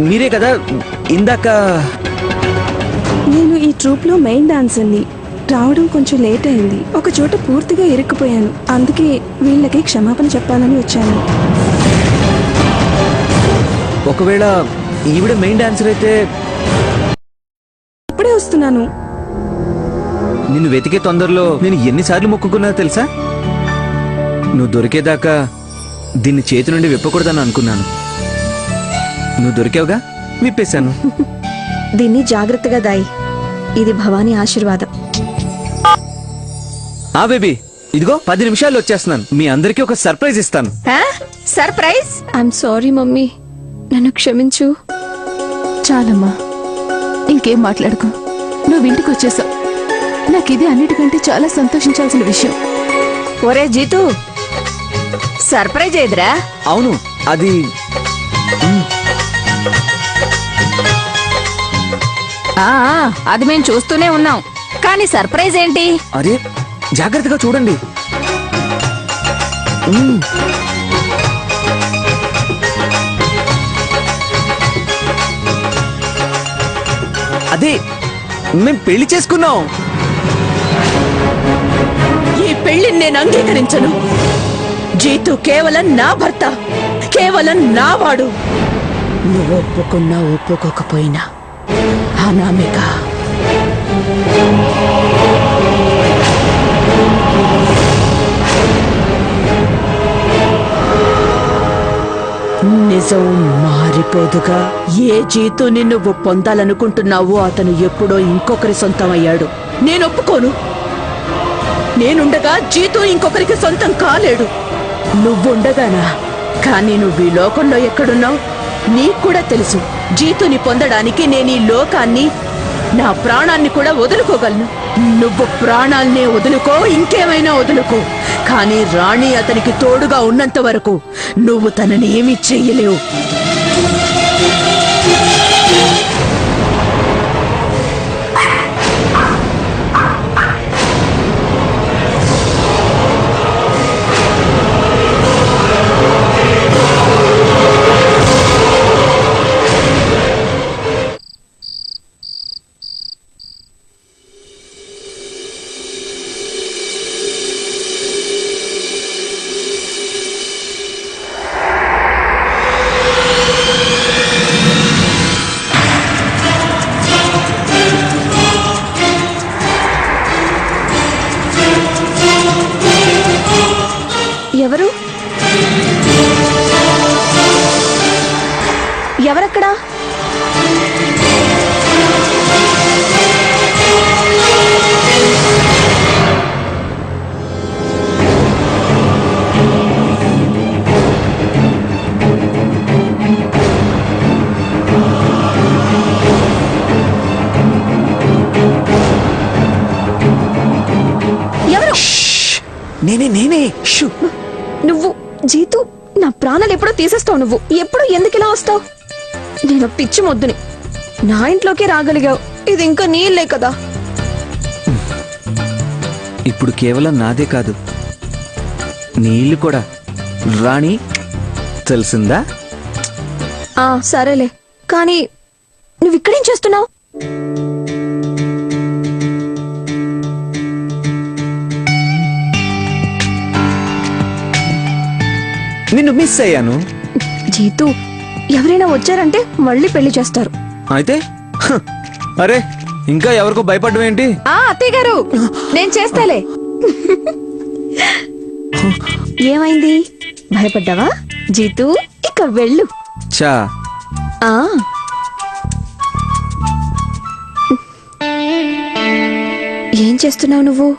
మీరే కదా ఇందాక? నేను ఈ ట్రూప్ లో మెయిన్ డాన్సర్ని. రావడం కొంచెం లేట్ అయింది. ఒక చోట పూర్తిగా ఇరుక్కుపోయాను. అందుకే వీళ్ళకి క్షమాపణ చెప్పాలని వచ్చాను. ఒకవేళ ఈవిడ మెయిన్ డాన్సర్ అయితే? ఇప్పుడే వస్తున్నాను. నిన్ను వెతికే తొందరలో నేను ఎన్నిసార్లు మొక్కుకున్నా తెలుసా? నువ్వు దొరికేదాకా దీన్ని చేతి నుండి విప్పకూడదని అనుకున్నాను. నువ్వు దొరికావుగా, విప్పేశాను. దీన్ని జాగ్రత్తగా దాయి. ఇది భవానీ ఆశీర్వాదం. ఆ బేబీ, ఇదిగో 10 నిమిషాల్లో వచ్చేస్తున్నాను. మీ అందరికీ ఒక సర్ప్రైజ్ ఇస్తాను. సర్ప్రైజ్? ఐఎమ్ సారీ మమ్మీ, నన్ను క్షమించు. చాలమ్మా, ఇంకేం మాట్లాడుకో. నువ్వు ఇంటికి వచ్చేసావు. నాకిది అన్నిటికంటే చాలా సంతోషించాల్సిన విషయం. ఒరే జీతు, సర్ప్రైజ్ ఏదిరా? అవును, అది అది మేము చూస్తూనే ఉన్నాం, కానీ సర్ప్రైజ్ ఏంటి? అరే జాగ్రత్తగా చూడండి. అదే మేం పెళ్లి చేసుకున్నాం. ఈ పెళ్లిని నేను అంగీకరించను. జీతు కేవలం నా భర్త, కేవలం నా వాడు. నువ్వు ఒప్పుకున్నా ఒప్పుకోకపోయినా అనామిక నిజం మారిపోదుగా. ఏ జీతుని నువ్వు పొందాలనుకుంటున్నావో అతను ఎప్పుడో ఇంకొకరి సొంతం అయ్యాడు. నేను ఒప్పుకోను. నేనుండగా జీతు ఇంకొకరికి సొంతం కాలేడు. నువ్వుండగానా? కానీ నువ్వు ఈ లోకంలో ఎక్కడున్నావు నీకు కూడా తెలుసు. జీతుని పొందడానికి నేను ఈ లోకాన్ని, నా ప్రాణాన్ని కూడా వదులుకోగలను. నువ్వు ప్రాణాల్నే వదులుకో, ఇంకేమైనా వదులుకో, కానీ రాణి అతనికి తోడుగా ఉన్నంత వరకు నువ్వు తనని ఏమీ చెయ్యలేవు. ఎవరు? ఎవరక్కడా? ఎవరు? నేనే. నువ్వు జీతు, నా ప్రాణాలు ఎప్పుడో తీసేస్తావు. నువ్వు ఎప్పుడు ఎందుకు ఇలా వస్తావు? నేను పిచ్చి మొద్దుని. నా ఇంట్లోకి రాగలిగావు, ఇది ఇంకా నీ ఇల్లే కదా. ఇప్పుడు కేవలం నాదే కాదు, నీ ఇల్లు కూడా. రాణి, తెలిసిందా? సరేలే, కానీ నువ్వు ఇక్కడేం చేస్తున్నావు? నిన్ను మిస్ అయ్యాను. జీతు, ఎవరైనా వచ్చారంటే మళ్ళీ పెళ్లి చేస్తారు. అయితే అరే, ఇంకా ఎవరికో భయపడడం ఏంటి? అత్తయ్య గారు, నేను చేస్తాలే. ఏమైంది, భయపడ్డావా? జీతు, ఇక వెళ్ళు. చా ఏం చేస్తున్నావు నువ్వు?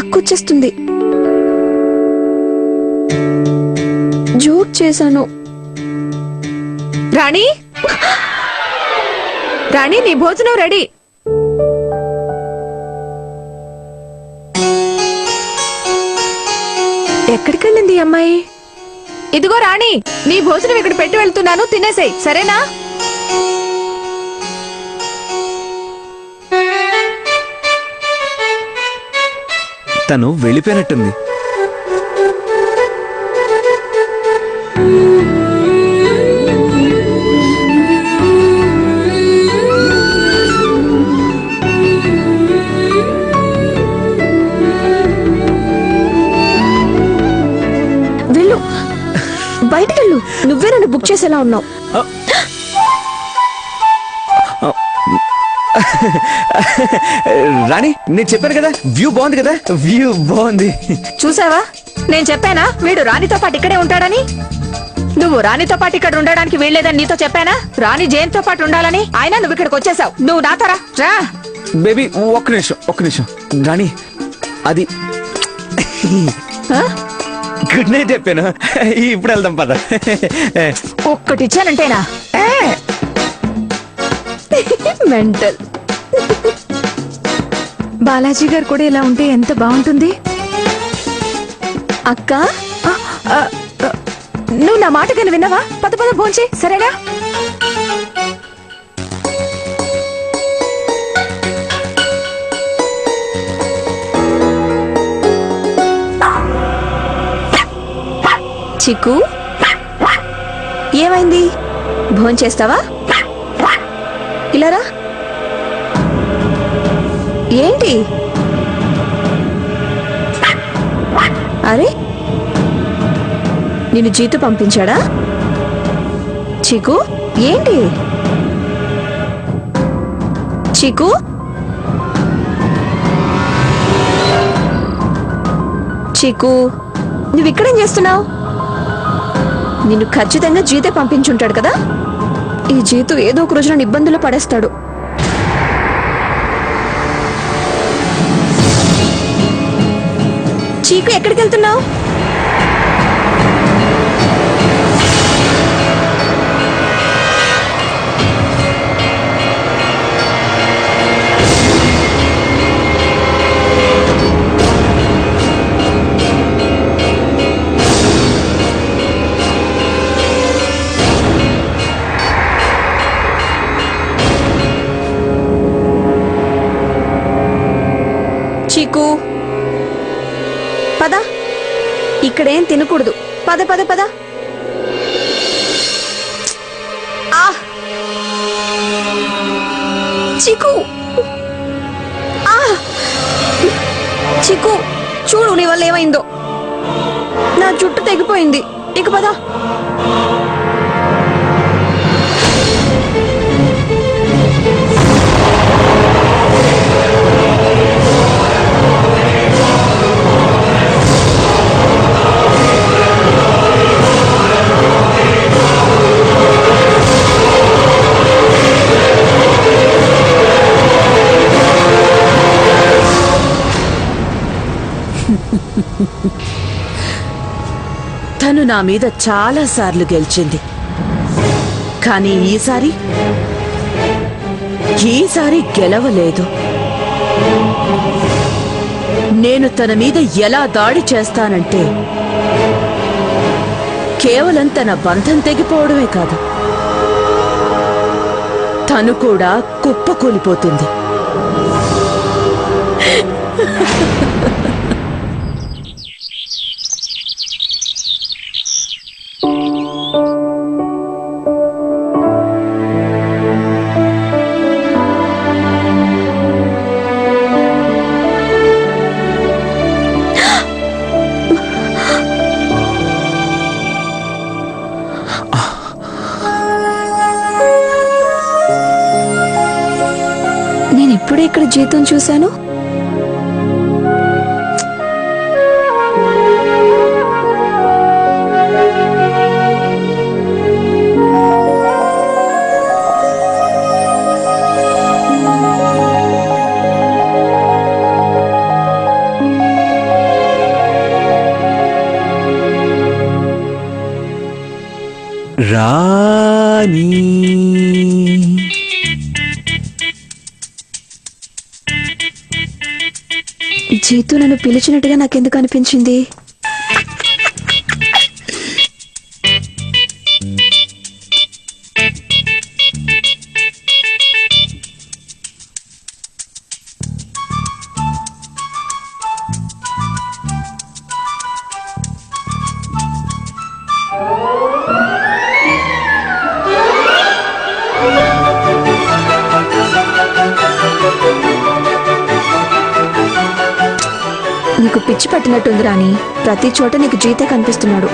అక్కొచ్చేస్తుంది. జోక్ చేశాను. రాణి, రాణి, నీ భోజనం రెడీ. ఎక్కడికెళ్ళింది ఈ అమ్మాయి? ఇదిగో రాణి, నీ భోజనం ఇక్కడ పెట్టి వెళ్తున్నాను, తినేసేయ్, సరేనా? తను వెళ్ళిపోయినట్టుంది. బయటకెళ్ళు. నువ్వే నన్ను బుక్ చేసేలా ఉన్నావు. రాణి నేను చెప్పాను కదా, వ్యూ బాగుంది కదా, వ్యూ బాగుంది. చూసావా, నేను చెప్పానా వీడు రాణితో పాటు ఇక్కడే ఉంటాడని? నువ్వు రాణితో పాటు ఇక్కడ ఉండడానికి వీల్లేదని నీతో చెప్పానా? రాణి జైన్ తో పాటు ఉండాలని. అయినా నువ్వు ఇక్కడికి వచ్చేసావు. నువ్వు నాతోరా రా. బేబీ ఒక్క నిమిషం రాణి, అది ఆ? గుడ్ నైట్ చెప్పాను. ఇప్పుడు వెళ్దాం పద. ఒక్కటిచ్చానంటేనా? మెంటల్. బాలాజీ గారు కూడా ఇలా ఉంటే ఎంత బాగుంటుంది. అక్క, నువ్వు నా మాట కానీ విన్నావా? పద పద భోంచే, సరేనా? చిక్కు ఏమైంది? భోంచేస్తావా? ఇలారా. ఏంటి? అరే, నిన్ను జీతు పంపించాడా? చిక్కు ఏంటి? చిక్కు చిక్కు నువ్విక్కడేం చేస్తున్నావు? నిన్ను ఖచ్చితంగా జీతే పంపించుంటాడు కదా. ఈ జీతు ఏదో ఒక రోజు నన్ను ఇబ్బందుల్లో పడేస్తాడు. చీకు ఎక్కడికి వెళ్తున్నావు? చీకు పద, ఇక్కడేం తినకూడదు. పద పద పద. చీకు చీకు చూడు నీ వల్ల ఏమైందో. నా జుట్టు తెగిపోయింది. ఇక పద. తను నా మీద చాలా సార్లు గెలిచింది, కానీ ఈసారి గెలవలేదు. నేను తన మీద ఎలా దాడి చేస్తానంటే కేవలం తన బంధం తెగిపోవడమే కాదు, తను కూడా కుప్పకూలిపోతుంది. నేను ఇప్పుడే ఇక్కడ జీతం చూశాను. రాణి జీతు నన్ను పిలిచినట్టుగా నాకెందుకు అనిపించింది? నీకు పిచ్చి పట్టినట్టుంది రాణి. ప్రతి చోట నీకు జీతే కనిపిస్తున్నాడు.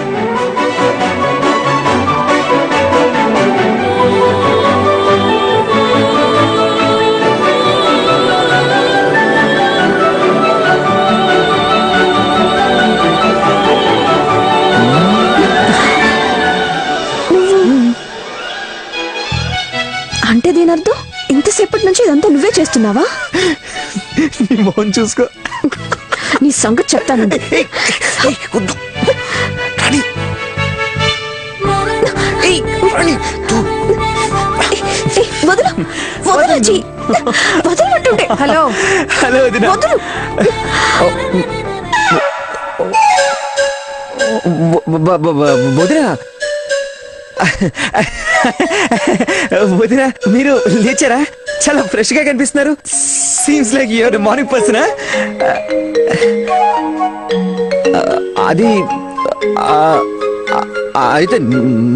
చూస్తున్నావా? నీ మొహం చూసుకో. నీ సంగతి చెప్తాను. ఏయ్, ఏయ్, వద్దు. రాణి. ఏయ్, రాణి, వదులు వదులు జీ. వదలమంటుంటే. హలో హలో వదినా. వదులు. వదినా వదినా మీరు లేచారా? చాలా ఫ్రెష్ గా కనిపిస్తున్నారు. Seems like your morning person. అది అయితే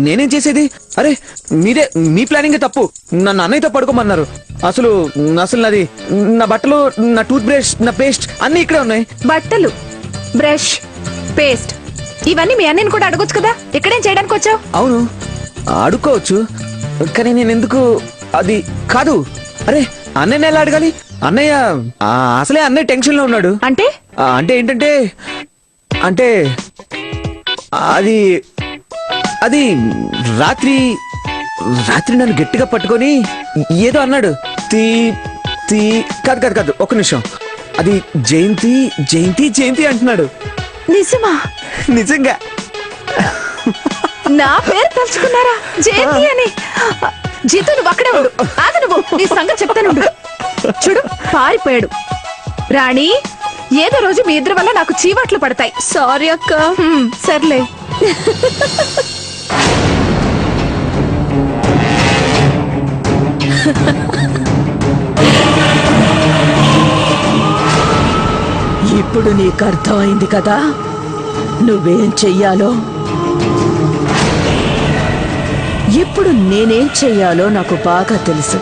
నేనేం చేసేది? అరే మీరే, మీ ప్లానింగ్ తప్పు. నన్ను అన్నయ్యతో పడుకోమన్నారు. అసలు అసలు నాది, నా బట్టలు, నా టూత్ బ్రష్, నా పేస్ట్ అన్ని ఇక్కడే ఉన్నాయి. బట్టలు, బ్రష్, పేస్ట్ ఇవన్నీ మీ అన్నయ్యని కూడా అడగొచ్చు కదా, ఇక్కడేం చేయడానికి వచ్చావు? అవును అడుక్కోవచ్చు, కానీ నేను ఎందుకు? అది కాదు. అరే అన్నయ్య ఎలా అడగాలి? అన్నయ్య అసలే అన్నయ్య టెన్షన్ లో ఉన్నాడు. అంటే అంటే ఏంటంటే, అంటే అది అది రాత్రి రాత్రి నన్ను గట్టిగా పట్టుకొని ఏదో అన్నాడు. తీ తీ కాదు కాదు కాదు, ఒక్క నిమిషం. అది జయంతి జయంతి జయంతి అంటున్నాడు. నిజమా? నిజంగా. నా పేరు తలుచుకున్నారా జయంతి అని? జీతు నువ్వు అక్కడే ఉండు. ఆగు, నువ్వు నీ సంగతి చెప్తానుండు. చూడు పారిపోయాడు. రాణి, ఏదో రోజు మీ ఇద్దరి వల్ల నాకు చీవాట్లు పడతాయి. సారీ అక్క. సర్లే. ఇప్పుడు నీకు అర్థమైంది కదా నువ్వేం చెయ్యాలో. ఇప్పుడు నేనేం చెయ్యాలో నాకు బాగా తెలుసు.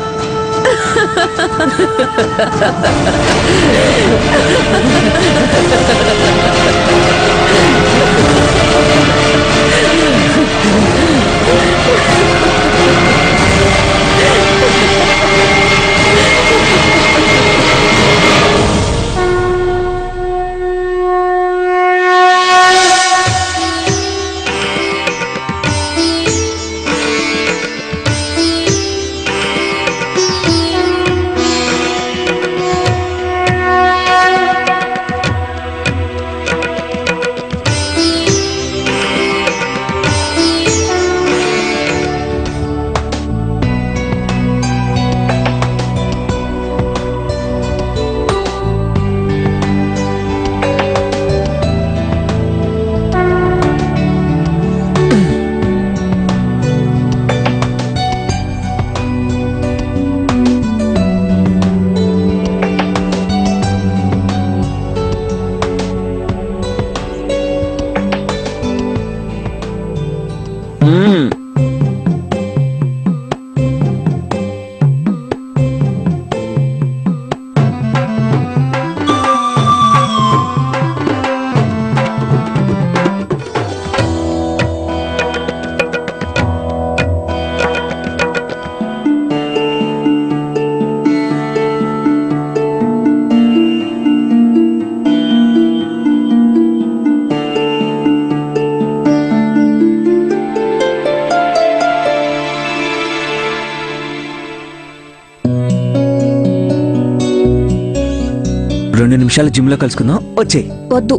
రెండు నిమిషాలు జిమ్ లో కలుసుకుందాం. వచ్చే. వద్దు.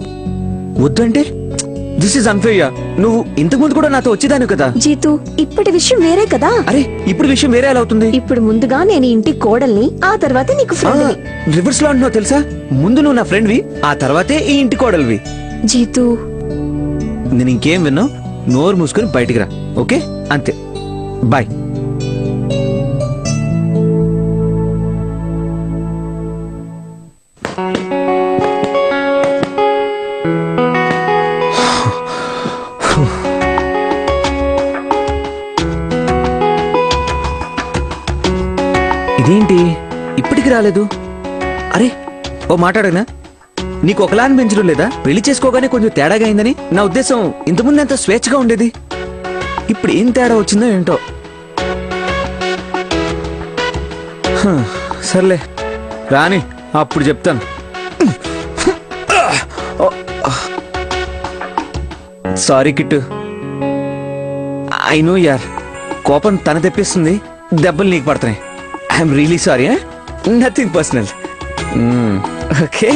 వద్దు అంటే దిస్ ఇస్ అన్ఫేర్. నువ్వు ఇంతకు ముందు కూడా నాతో వచ్చేదాను కదా. జీతు, ఇప్పటి విషయం వేరే కదా. అరే ఇప్పుడు విషయం వేరే ఎలా అవుతుంది? ఇప్పుడు ముందుగా నేను ఇంటి కోడల్ని, ఆ తర్వాత నీకు ఫ్రెండ్ని. రివర్స్ లో అంటున్నావు తెలుసా? ముందు నువ్వు నా ఫ్రెండ్వి, ఆ తర్వాతే ఈ ఇంటి కోడలివి. జీతు, నేను ఇంకేం విన్నావు? నోరు మూసుకొని బయటికి రా. ఓకే, అంతే. బాయ్. ఇదేంటి ఇప్పటికి రాలేదు? అరే ఓ మాట్లాడనా? నీకు ఒకలా అనిపించడం లేదా? పెళ్లి చేసుకోగానే కొంచెం తేడాగా అయిందని. నా ఉద్దేశం ఇంతకుముందు ఎంత స్వేచ్ఛగా ఉండేది, ఇప్పుడు ఏం తేడా వచ్చిందో ఏంటో. సర్లే రాని, అప్పుడు చెప్తాను. Sorry kit. ఐ నో యార్, కోపం తన తెప్పిస్తుంది, దెబ్బలు నీకు పడుతున్నాయి. I'm really sorry. Nothing personal. Okay.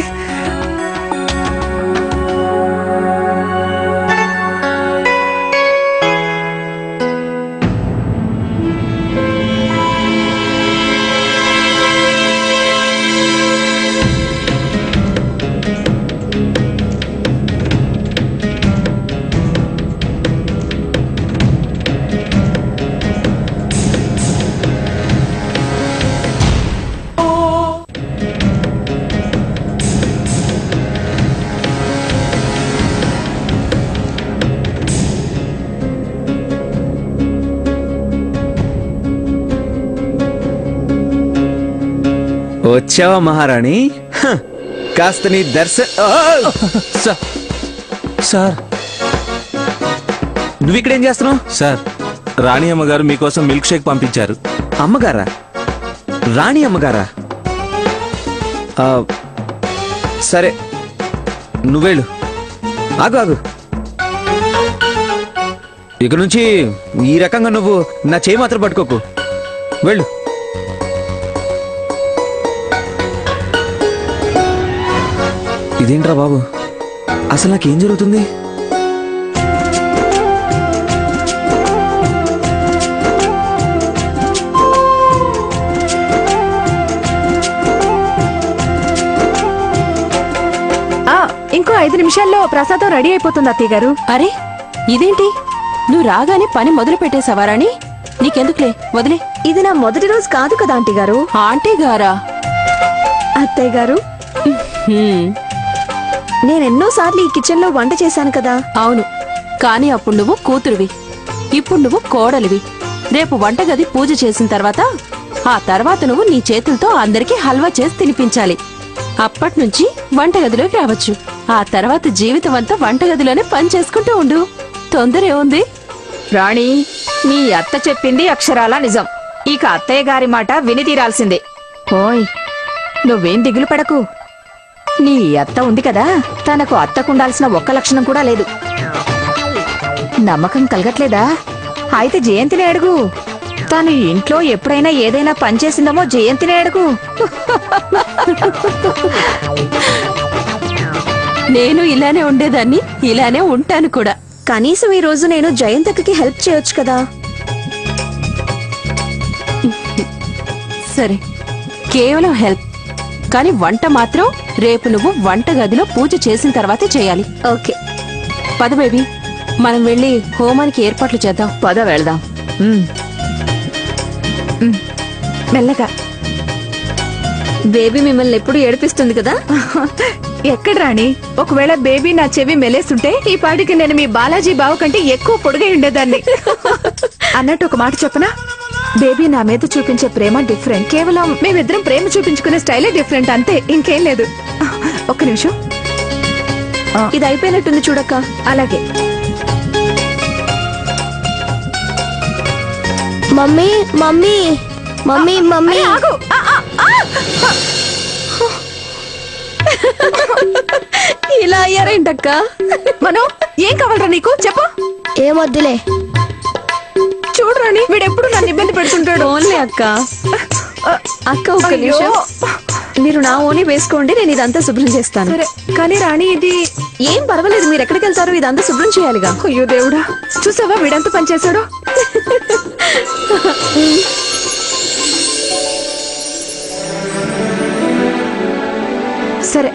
వచ్చావా మహారాణి? హ, కాస్త నీ సార్ నువ్వు ఇక్కడేం చేస్తున్నావు? సార్ రాణి అమ్మగారు మీకోసం మిల్క్ షేక్ పంపించారు. అమ్మగారా? రాణి అమ్మగారా? ఆ, సరే నువ్వేళ్ళు. ఆగు ఆగు. ఇక నుంచి ఈ రకంగా నువ్వు నా చేయి మాత్రం పట్టుకోకు. వెళ్ళు. ఇదేంట్రా బాబు, అసలు నాకేం జరుగుతుంది? ఇంకో 5 నిమిషాల్లో ప్రసాదం రెడీ అయిపోతుంది అత్తయ్య గారు. అరే ఇదేంటి, నువ్వు రాగానే పని మొదలు పెట్టేశావా రాణి? నీకెందుకులే, వదిలే. ఇది నా మొదటి రోజు కాదు కదా ఆంటీ గారు. ఆంటీ గారా? అత్తయ్య గారు, హ్మ్, నేను ఎన్నోసార్లు ఈ కిచెన్ లో వంట చేశాను కదా. అవును, కానీ అప్పుడు నువ్వు కూతురువి, ఇప్పుడు నువ్వు కోడలివి. రేపు వంటగది పూజ చేసిన తర్వాత ఆ తర్వాత నువ్వు నీ చేతులతో అందరికీ హల్వా చేసి తినిపించాలి. అప్పట్నుంచి వంటగదిలోకి రావచ్చు. ఆ తర్వాత జీవితం అంతా వంటగదిలోనే పని చేసుకుంటూ ఉండు. తొందర ఏముంది? రాణి, నీ అత్త చెప్పింది అక్షరాలా నిజం. ఇక అత్తయ్య గారి మాట విని తీరాల్సిందే. ఓయ్, నువ్వేం దిగులు పడకు. నీ అత్త ఉంది కదా, తనకు అత్తకుండాల్సిన ఒక్క లక్షణం కూడా లేదు. నమ్మకం కలగట్లేదా? అయితే జయంతిని అడుగు. తను ఇంట్లో ఎప్పుడైనా ఏదైనా పని చేసిందేమో జయంతిని అడుగు. నేను ఇలానే ఉండేదాన్ని, ఇలానే ఉంటాను కూడా. కనీసం ఈ రోజు నేను జయంతకి హెల్ప్ చేయొచ్చు కదా. సరే, కేవలం హెల్ప్. కానీ వంట మాత్రం రేపు నువ్వు వంటగదిలో పూజ చేసిన తర్వాతే చేయాలి. ఓకే పద బేబీ, మనం వెళ్ళి హోమానికి ఏర్పాట్లు చేద్దాం. పద వెళ్దాం. మెల్లగా. బేబీ మిమ్మల్ని ఎప్పుడు ఏడిపిస్తుంది కదా. ఎక్కడ రాణి, ఒకవేళ బేబీ నా చెవి మెలేస్తుంటే ఈ పాటికి నేను మీ బాలాజీ బావు కంటే ఎక్కువ పొడుగై ఉండేదాన్ని. అన్నట్టు ఒక మాట చెప్పనా, బేబీ నా మీద చూపించే ప్రేమ డిఫరెంట్. కేవలం మేమిద్దరం ప్రేమ చూపించుకునే స్టైలే డిఫరెంట్, అంతే, ఇంకేం లేదు. ఒక్క నిమిషం. ఇది అయిపోయినట్టుంది చూడక్క. అలాగే. మమ్మీ మమ్మీ మమ్మీ మమ్మీ అరే, ఆగు. ఇలా అయ్యారేంటక్క? మనం ఏం కావాలరా నీకు, చెప్పు. ఏమొద్దులే. చూడు రాణి, వీడెప్పుడు నన్ను ఇబ్బంది పెడుతుంటాడు. ఓన్లీ అక్క. అక్క ఒక్క అయ్యో. నిమిషం. మీరు నా ఓని వేసుకోండి, నేను ఇదంతా శుభ్రం చేస్తాను. సరే, కానీ రాణి ఇది ఏం పర్వాలేదు, మీరు ఎక్కడికి వెళ్తారు, ఇదంతా శుభ్రం చేయాలిగా. అయ్యో దేవుడా, చూసావా వీడంతా పనిచేశాడు. సరే,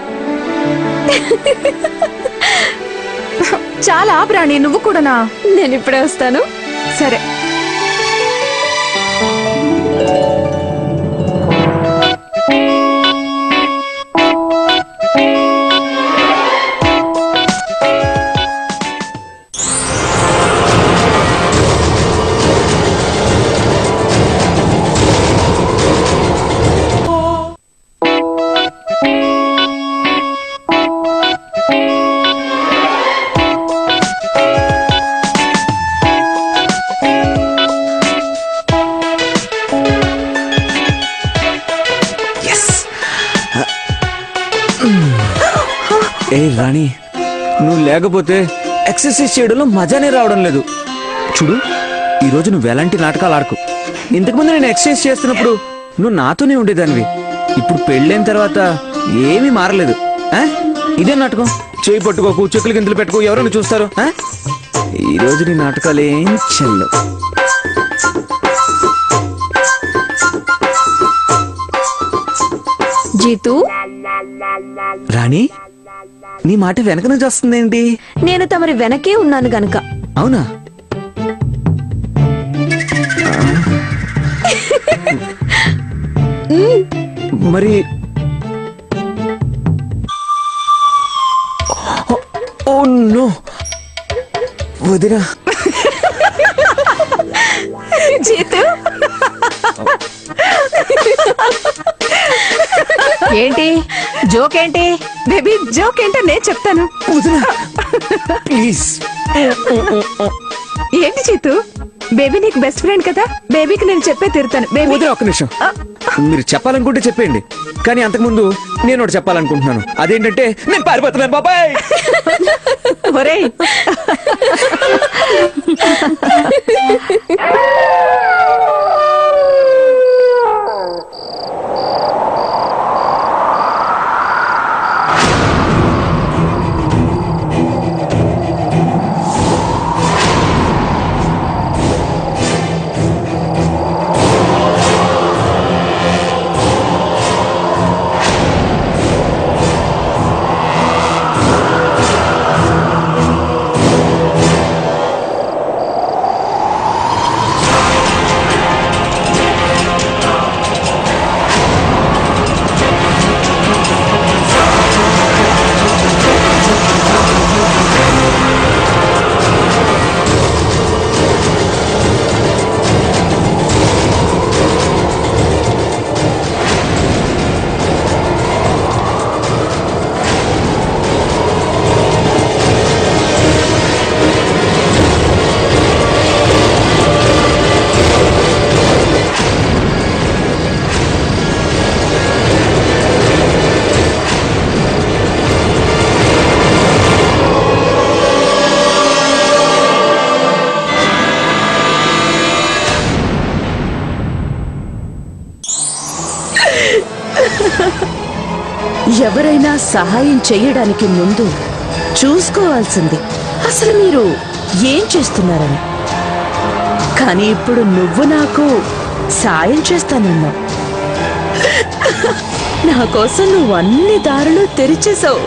చాలా ఆపరాణి, నువ్వు కూడానా? నేను ఇప్పుడే వస్తాను. సరే. ఏ రాణి, నువ్వు లేకపోతే ఎక్సర్సైజ్ చేయడంలో మజానే రావడం లేదు. చూడు, ఈరోజు నువ్వు ఎలాంటి నాటకాలు ఆడకు. ఇంతకుముందు నేను ఎక్సర్సైజ్ చేస్తున్నప్పుడు నువ్వు నాతోనే ఉండేదానివి. ఇప్పుడు పెళ్ళైన తర్వాత ఏమీ మారలేదు ఆ? ఇదే నాటకం. చేయి పట్టుకోకు, చెక్కులు గింతలు పెట్టుకో, ఎవరైనా చూస్తారు ఆ? ఈ రోజు నీ నాటకాలు ఏం చెల్లవు. జీతు, రాణి, నీ మాట వెనక నుంచి వస్తుందేంటి? నేను తమరి వెనకే ఉన్నాను గనక. అవునా? మరి ఓ నో, వదినా. జీతు ఏంటి జోక్ ఏంటి? బేబీ జోక్ ఏంటో నేను చెప్తాను. వదినా ప్లీజ్. ఏంటి జీతు, బేబీ నీకు బెస్ట్ ఫ్రెండ్ కదా, బేబీకి నేను చెప్పే తీరుతాను. బేబీ వదినా ఒక్క నిమిషం. మీరు చెప్పాలనుకుంటే చెప్పేయండి, కానీ అంతకుముందు నేను ఒకటి చెప్పాలనుకుంటున్నాను. అదేంటంటే నేను పారిపోతున్నాను బాబాయ్. ఒరేయ్ ఎవరైనా సహాయం చేయడానికి ముందు చూసుకోవాల్సింది అసలు మీరు ఏం చేస్తున్నారని. కానీ ఇప్పుడు నువ్వు నాకు సాయం చేస్తానన్నావు. నా కోసం నువ్వు అన్ని దారులు తెరిచేశావు.